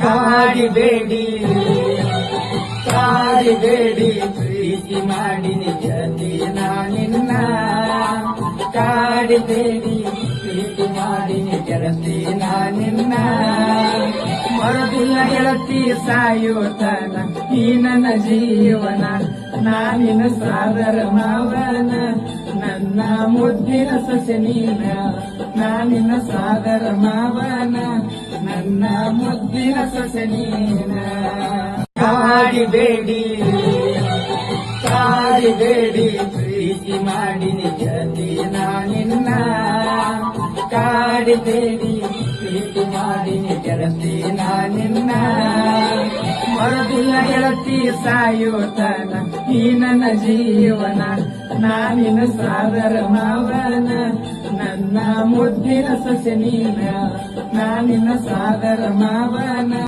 ಕಾಡಿಬೇಡಿ ಕಾಡಿಬೇಡಿ ಪ್ರೀತಿ ಮಾಡಿ ನಿಜತೆ ನಿನ್ನ ಕಾಡಿಬೇಡಿ ಪ್ರೀತಿ ಮಾಡಿ ನಿಜತೆ ನಿನ್ನ ಮರದಿಲ್ಲ ಗೆಳತಿ ಸಾಯುವತನ ಈ ನನ್ನ ಜೀವನ ನಾನಿನ ಸಾದರ ಮಾವನ ನನ್ನ ಮುದ್ದಿನ ಸೊಸೆ ನೀನ ನಾನಿನ ಸಾದರ ಮಾವನ ನನ್ನ ಮುದ್ದಿನ ಸೊಸೆ ನೀನ ಕಾಡಿಬೇಡಿ ಕಾಡಿಬೇಡಿ ಪ್ರೀತಿ ಮಾಡಿ ನಿಜತೆ ನಿನ್ನ ಕಾಡಿಬೇಡಿ ಪ್ರೀತಿ ಮಾಡಿ ನಿಜತೆ ನಿನ್ನ ಮರದಿಲ್ಲ ಗೆಳತಿ ಸಾಯುವತನ ಈ ನನ್ನ ಜೀವನ ನಾನಿನ ಸಾದರ ಮಾವನ ನನ್ನ ಮುದ್ದಿನ ಸೊಸೆ ನೀನ ನಾನಿನ ಸಾದರ ಮಾವನ